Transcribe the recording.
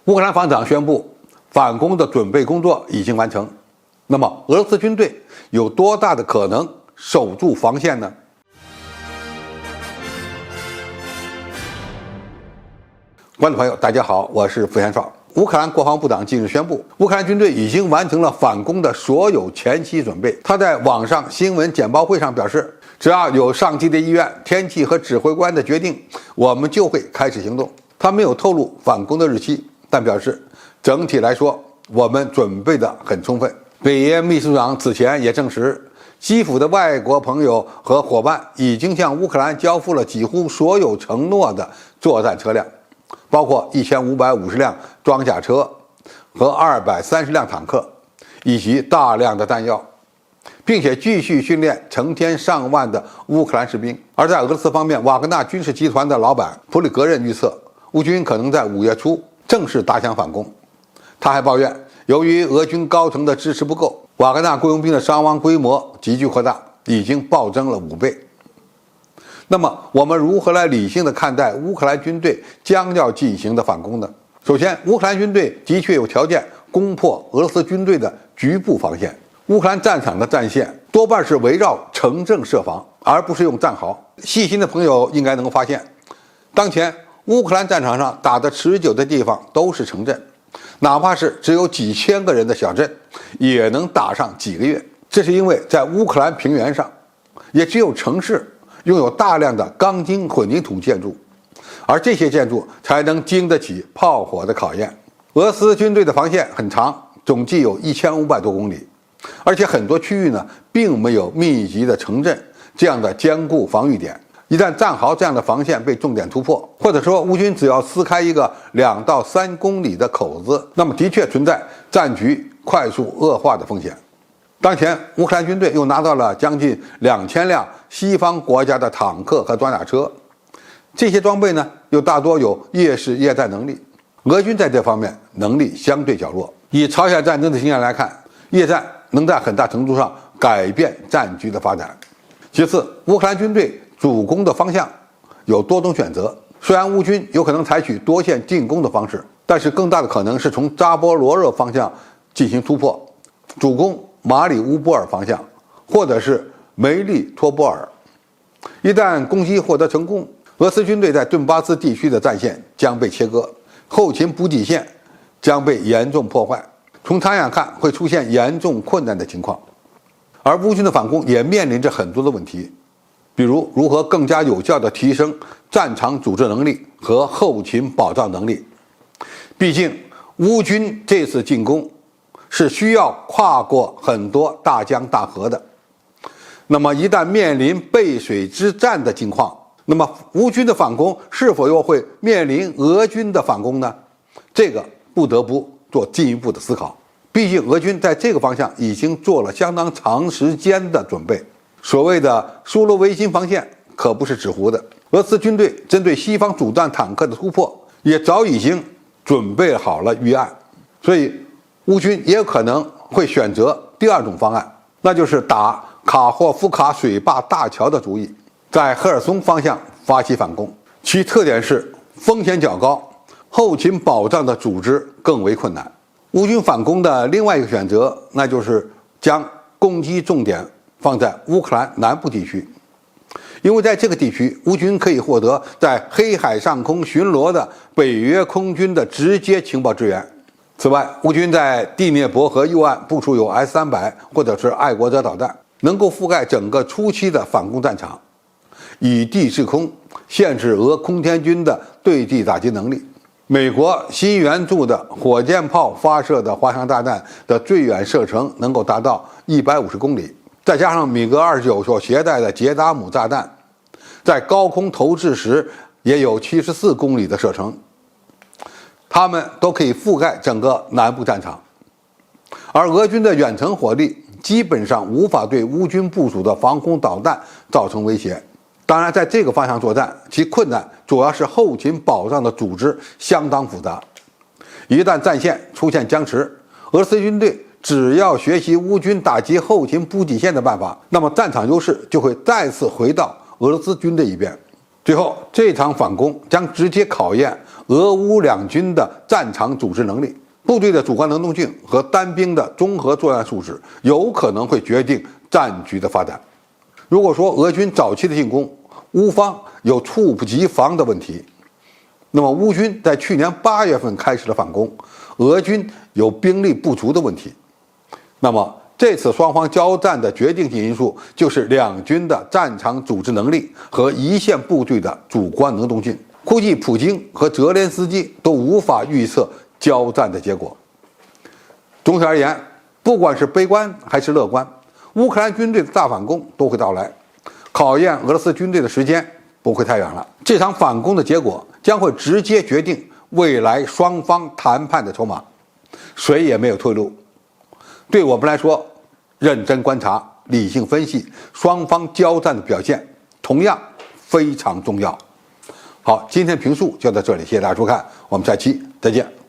乌克兰防长宣布，反攻的准备工作已经完成。那么，俄罗斯军队有多大的可能守住防线呢？观众朋友，大家好，我是付彦绍。乌克兰国防部长近日宣布，乌克兰军队已经完成了反攻的所有前期准备。他在网上新闻简报会上表示，只要有上级的意愿、天气和指挥官的决定，我们就会开始行动。他没有透露反攻的日期，但表示整体来说，我们准备得很充分。北约秘书长此前也证实，基辅的外国朋友和伙伴已经向乌克兰交付了几乎所有承诺的作战车辆，包括1550辆装甲车和230辆坦克，以及大量的弹药，并且继续训练成千上万的乌克兰士兵。而在俄罗斯方面，瓦格纳军事集团的老板普里格任预测，乌军可能在5月初正式打响反攻。他还抱怨，由于俄军高层的支持不够，瓦格纳雇佣兵的伤亡规模急剧扩大，已经暴增了5倍。那么，我们如何来理性地看待乌克兰军队将要进行的反攻呢？首先，乌克兰军队的确有条件攻破俄罗斯军队的局部防线。乌克兰战场的战线多半是围绕城镇设防，而不是用战壕。细心的朋友应该能够发现，当前乌克兰战场上打得持久的地方都是城镇，哪怕是只有几千个人的小镇，也能打上几个月。这是因为在乌克兰平原上，也只有城市拥有大量的钢筋混凝土建筑，而这些建筑才能经得起炮火的考验。俄罗斯军队的防线很长，总计有1500多公里，而且很多区域呢并没有密集的城镇这样的坚固防御点。一旦战壕这样的防线被重点突破，或者说乌军只要撕开一个2到3公里的口子，那么的确存在战局快速恶化的风险。当前乌克兰军队又拿到了将近2000辆西方国家的坦克和装甲车，这些装备呢又大多有夜视夜战能力。俄军在这方面能力相对较弱。以朝鲜战争的经验来看，夜战能在很大程度上改变战局的发展。其次，乌克兰军队主攻的方向有多种选择。虽然乌军有可能采取多线进攻的方式，但是更大的可能是从扎波罗热方向进行突破，主攻马里乌波尔方向，或者是梅利托波尔。一旦攻击获得成功，俄罗斯军队在顿巴斯地区的战线将被切割，后勤补给线将被严重破坏，从长远看会出现严重困难的情况。而乌军的反攻也面临着很多的问题，比如如何更加有效地提升战场组织能力和后勤保障能力。毕竟乌军这次进攻是需要跨过很多大江大河的，那么一旦面临背水之战的情况，那么乌军的反攻是否又会面临俄军的反攻呢？这个不得不做进一步的思考。毕竟俄军在这个方向已经做了相当长时间的准备。所谓的苏罗维金防线可不是纸糊的，俄罗斯军队针对西方主战坦克的突破也早已经准备好了预案。所以乌军也有可能会选择第二种方案，那就是打卡霍夫卡水坝大桥的主意，在赫尔松方向发起反攻。其特点是风险较高，后勤保障的组织更为困难。乌军反攻的另外一个选择，那就是将攻击重点放在乌克兰南部地区，因为在这个地区，乌军可以获得在黑海上空巡逻的北约空军的直接情报支援。此外，乌军在第聂伯河右岸部署有 S-300或者是爱国者导弹，能够覆盖整个初期的反攻战场，以地制空，限制俄空天军的对地打击能力。美国新援助的火箭炮发射的滑翔炸弹的最远射程能够达到150公里，再加上米格29所携带的捷达姆炸弹，在高空投掷时也有74公里的射程，它们都可以覆盖整个南部战场。而俄军的远程火力基本上无法对乌军部署的防空导弹造成威胁。当然，在这个方向作战，其困难主要是后勤保障的组织相当复杂。一旦战线出现僵持，俄罗斯军队只要学习乌军打击后勤补给线的办法，那么战场优势就会再次回到俄罗斯军队一边。最后，这场反攻将直接考验俄乌两军的战场组织能力、部队的主观能动性和单兵的综合作战素质，有可能会决定战局的发展。如果说俄军早期的进攻，乌方有猝不及防的问题，那么乌军在去年8月份开始了反攻，俄军有兵力不足的问题。那么这次双方交战的决定性因素，就是两军的战场组织能力和一线部队的主观能动性。估计普京和泽连斯基都无法预测交战的结果。总体而言，不管是悲观还是乐观，乌克兰军队的大反攻都会到来，考验俄罗斯军队的时间不会太远了。这场反攻的结果将会直接决定未来双方谈判的筹码，谁也没有退路。对我们来说，认真观察、理性分析双方交战的表现，同样非常重要。好，今天评述就到这里，谢谢大家收看，我们下期再见。